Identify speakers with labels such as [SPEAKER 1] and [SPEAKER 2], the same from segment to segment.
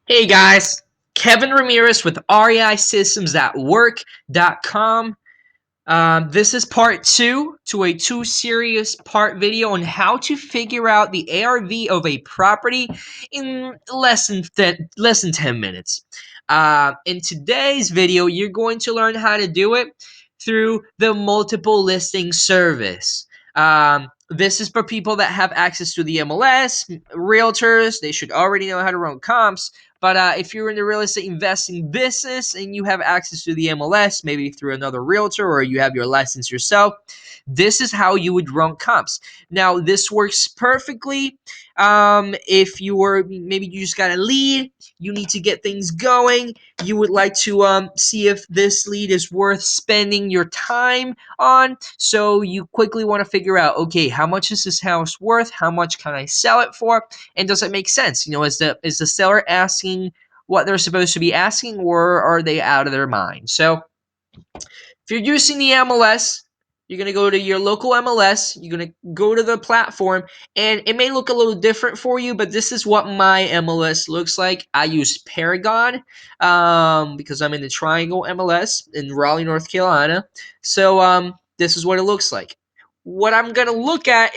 [SPEAKER 1] Hey guys, Kevin Ramirez with REISystems.work.com. This is part two to a two-series part video on how to figure out the ARV of a property in less than 10 minutes. In today's video, you're going to learn how to do it through the multiple listing service. This is for people that have access to the MLS, realtors. They should already know how to run comps. But if you're in the real estate investing business and you have access to the MLS, maybe through another realtor or you have your license yourself, this is how you would run comps. Now, this works perfectly if you were maybe you just got a lead, you need to get things going, you would like to see if this lead is worth spending your time on. So you quickly want to figure out, okay, how much is this house worth? How much can I sell it for? And does it make sense? Is the seller asking what they're supposed to be asking, or are they out of their mind? So if you're using the MLS, you're going to go to your local MLS, you're going to go to the platform, and it may look a little different for you, but this is what my MLS looks like. I use Paragon because I'm in the Triangle MLS in Raleigh, North Carolina. So this is what it looks like. What I'm going to look at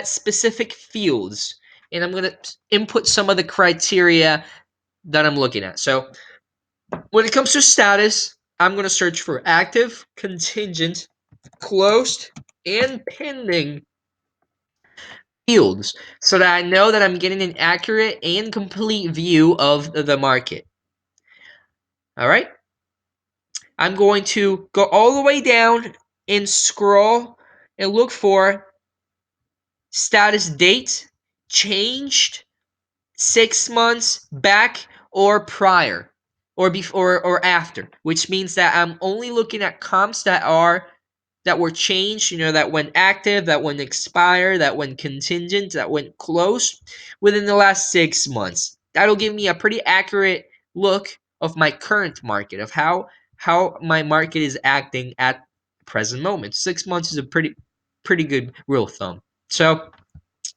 [SPEAKER 1] specific fields, and I'm going to input some of the criteria that I'm looking at. So when it comes to status, I'm going to search for active, contingent, closed, and pending fields so that I know that I'm getting an accurate and complete view of the market. All right. I'm going to go all the way down and scroll and look for status date, changed, 6 months back or prior, or before or after, which means that I'm only looking at comps that were changed, that went active, that went expire, that went contingent, that went close within the last 6 months. That'll give me a pretty accurate look of my current market, of how my market is acting at present moment. 6 months is a pretty good rule of thumb. So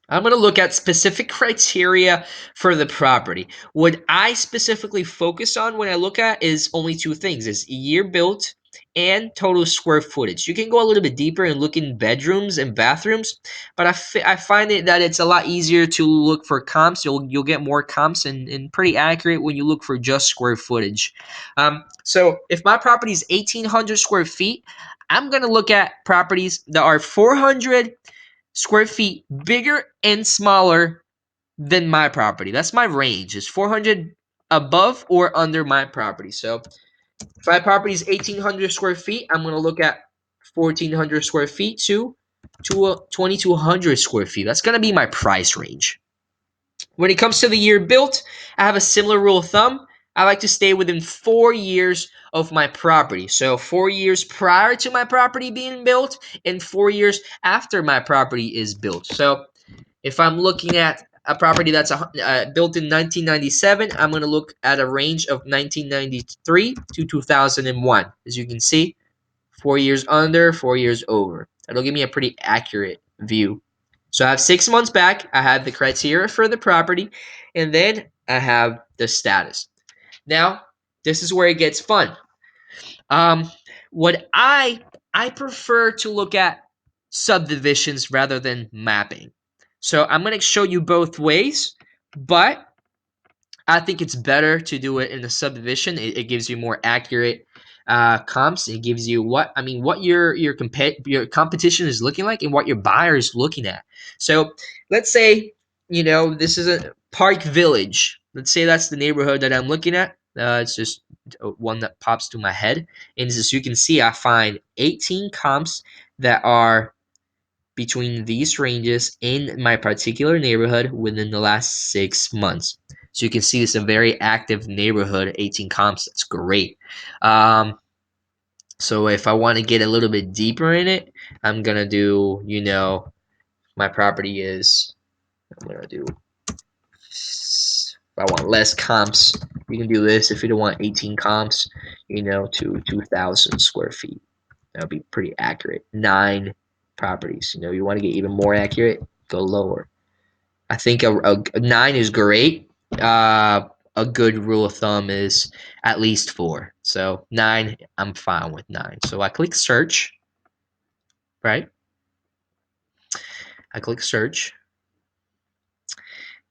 [SPEAKER 1] I'm going to look at specific criteria for the property. What I specifically focus on when I look at is only two things: is year built and total square footage. You can go a little bit deeper and look in bedrooms and bathrooms, but I find it that it's a lot easier to look for comps. You'll get more comps and pretty accurate when you look for just square footage. So if my property is 1,800 square feet, I'm going to look at properties that are 400 square feet bigger and smaller than my property. That's my range. Is 400 above or under my property. So if my property is 1,800 square feet, I'm going to look at 1,400 square feet to 2,200 square feet. That's going to be my price range. When it comes to the year built, I have a similar rule of thumb. I like to stay within 4 years of my property. So 4 years prior to my property being built and 4 years after my property is built. So if I'm looking at a property that's built in 1997, I'm going to look at a range of 1993 to 2001. As you can see, 4 years under, 4 years over. That'll give me a pretty accurate view. So I have 6 months back. I have the criteria for the property, and then I have the status. Now, this is where it gets fun. Um, what I prefer to look at subdivisions rather than mapping. So I'm going to show you both ways, but I think it's better to do it in a subdivision. It gives you more accurate comps. It gives you what your competition is looking like and what your buyer is looking at. So let's say this is a Park Village. Let's say that's the neighborhood that I'm looking at. It's just one that pops to my head, and as you can see, I find 18 comps that are between these ranges in my particular neighborhood within the last 6 months. So you can see it's a very active neighborhood, 18 comps. That's great. So if I want to get a little bit deeper in it, I'm going to do, my property is, I'm going to do, if I want less comps, you can do this. If you don't want 18 comps, to 2,000 square feet. That would be pretty accurate. 9 properties. You want to get even more accurate, go lower. I think a 9 is great. a good rule of thumb is at least 4. So 9, I'm fine with 9. So I click search, right? I click search,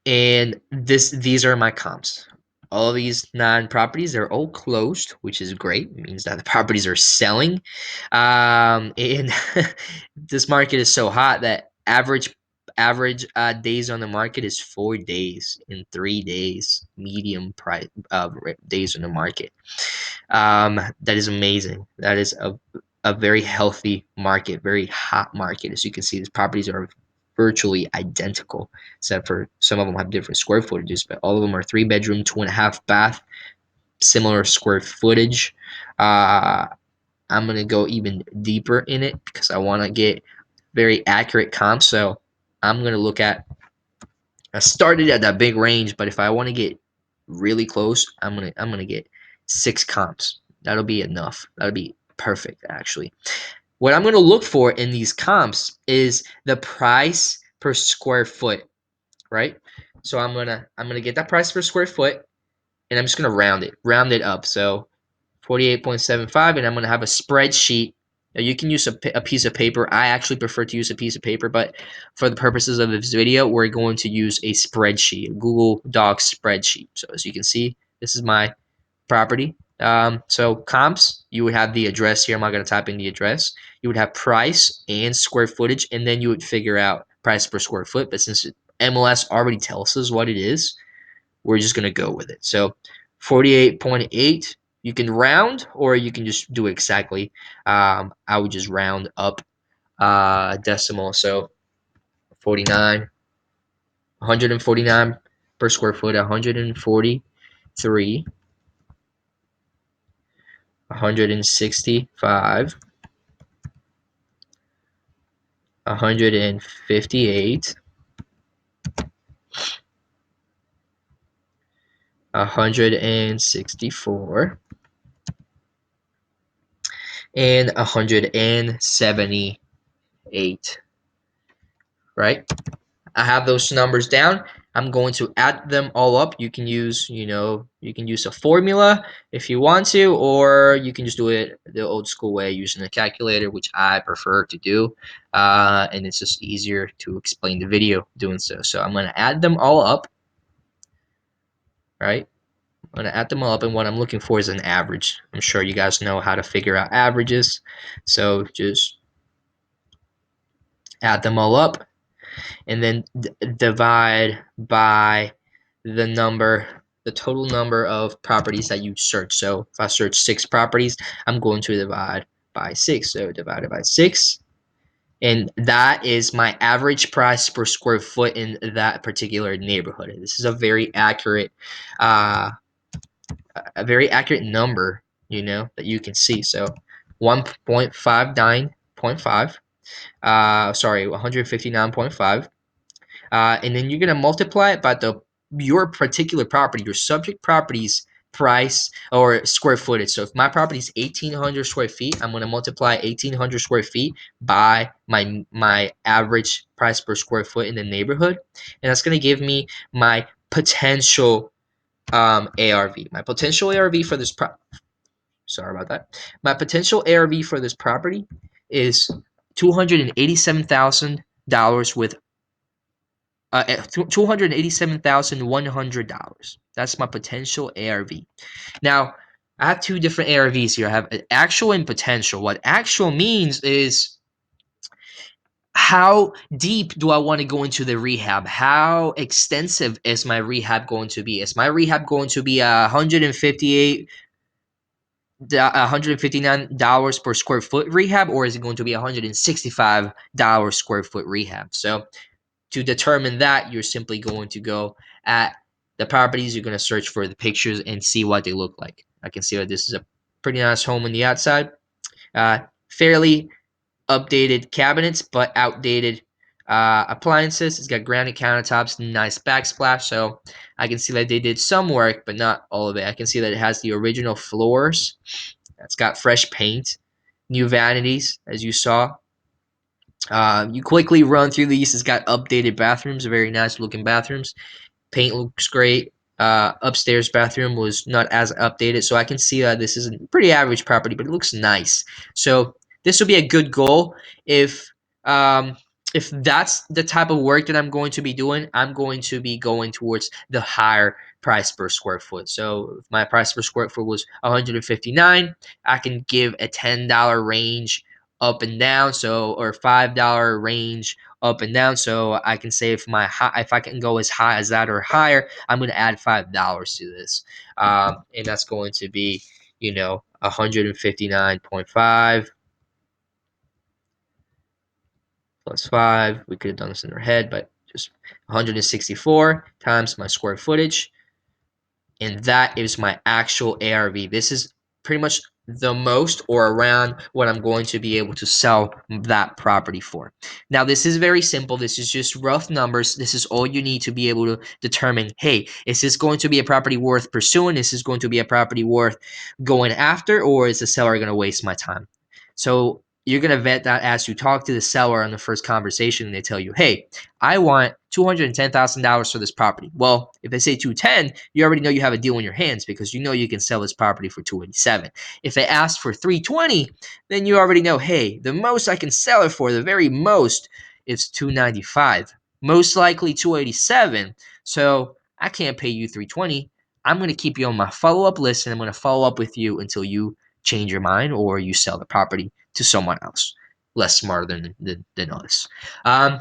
[SPEAKER 1] and these are my comps. All of these 9 properties are all closed, which is great. It means that the properties are selling. And this market is so hot that average days on the market is 4 days in 3 days. Medium price days on the market. That is amazing. That is a very healthy market, very hot market. As you can see, these properties are virtually identical, except for some of them have different square footages, but all of them are 3-bedroom, 2.5 bath, similar square footage. I'm gonna go even deeper in it because I want to get very accurate comps. So I'm gonna look at. I started at that big range, but if I want to get really close, I'm gonna get 6 comps. That'll be enough. That'll be perfect, actually. What I'm gonna look for in these comps is the price per square foot, right? So I'm gonna get that price per square foot, and I'm just gonna round it up. So 48.75, and I'm going to have a spreadsheet. Now you can use a piece of paper. I actually prefer to use a piece of paper, but for the purposes of this video, we're going to use a spreadsheet, a Google Docs spreadsheet. So as you can see, this is my property. So comps, you would have the address here. I'm not going to type in the address. You would have price and square footage, and then you would figure out price per square foot. But since MLS already tells us what it is, we're just going to go with it. So 48.8, you can round or you can just do it exactly. I would just round up a decimal. So 49, 149 per square foot, 143, 165, 158, 164, and 178, right? I have those numbers down. I'm going to add them all up. You can use, you can use a formula if you want to, or you can just do it the old school way using a calculator, which I prefer to do. And it's just easier to explain the video doing so. So I'm going to add them all up, right? I'm going to add them all up, and what I'm looking for is an average. I'm sure you guys know how to figure out averages. So just add them all up, and then divide by the total number of properties that you search. So if I search 6 properties, I'm going to divide by 6. So divided by 6, and that is my average price per square foot in that particular neighborhood. This is a very accurate number, that you can see. So 1.59.5. Sorry, 159.5. And then you're gonna multiply it by your particular property, your subject property's price or square footage. So if my property is 1,800 square feet, I'm gonna multiply 1,800 square feet by my average price per square foot in the neighborhood, and that's gonna give me my potential ARV. My potential ARV for this sorry about that. My potential ARV for this property is $287,000 with $287,100. That's my potential ARV. Now, I have 2 different ARVs here. I have actual and potential. What actual means is how deep do I want to go into the rehab? How extensive is my rehab going to be? Is my rehab going to be $159 per square foot rehab, or is it going to be $165 square foot rehab? So to determine that, you're simply going to go at the properties. You're going to search for the pictures and see what they look like. I can see that this is a pretty nice home on the outside. Fairly updated cabinets, but outdated appliances. It's got granite countertops, nice backsplash. So I can see that they did some work, but not all of it. I can see that it has the original floors. It's got fresh paint, new vanities, as you saw. You quickly run through these. It's got updated bathrooms, very nice looking bathrooms. Paint looks great. Upstairs bathroom was not as updated, so I can see that this is a pretty average property, but it looks nice. So this will be a good goal. Um, if that's the type of work that I'm going to be doing, I'm going to be going towards the higher price per square foot. So if my price per square foot was 159, I can give a $10 range up and down, so or $5 range up and down. So I can say if I can go as high as that or higher, I'm going to add $5 to this, and that's going to be 159.5 plus 5. We could have done this in our head, but just 164 times my square footage, and that is my actual ARV. This is pretty much the most or around what I'm going to be able to sell that property for. Now, this is very simple. This is just rough numbers. This is all you need to be able to determine, hey, is this going to be a property worth pursuing? Is this going to be a property worth going after, or is the seller going to waste my time? So you're going to vet that as you talk to the seller on the first conversation, and they tell you, hey, I want $210,000 for this property. Well, if they say 210, you already know you have a deal in your hands because you know you can sell this property for 287. If they ask for 320, then you already know, hey, the most I can sell it for, the very most, is 295. Most likely 287. So I can't pay you 320. I'm going to keep you on my follow-up list, and I'm going to follow up with you until you change your mind or you sell the property to someone else less smarter than us. And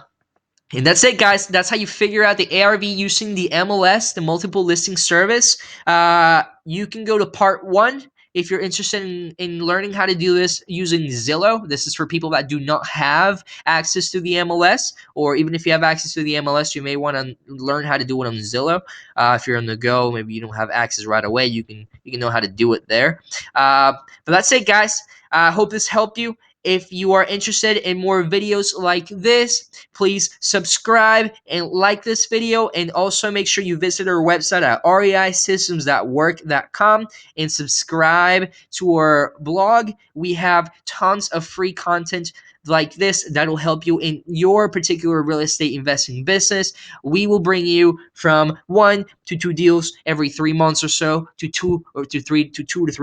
[SPEAKER 1] that's it, guys. That's how you figure out the ARV using the MLS, the multiple listing service. You can go to part 1 if you're interested in learning how to do this using Zillow. This is for people that do not have access to the MLS, or even if you have access to the MLS, you may want to learn how to do it on Zillow. If you're on the go, maybe you don't have access right away. You can know how to do it there. But that's it, guys. I hope this helped you. If you are interested in more videos like this, please subscribe and like this video, and also make sure you visit our website at reisystems.work.com and subscribe to our blog. We have tons of free content like this that'll help you in your particular real estate investing business. We will bring you from 1 to 2 deals every 3 months or so, to 2 to 3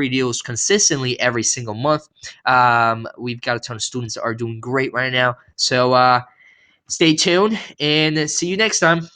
[SPEAKER 1] deals consistently every single month. We've got a ton of students that are doing great right now. So stay tuned and see you next time.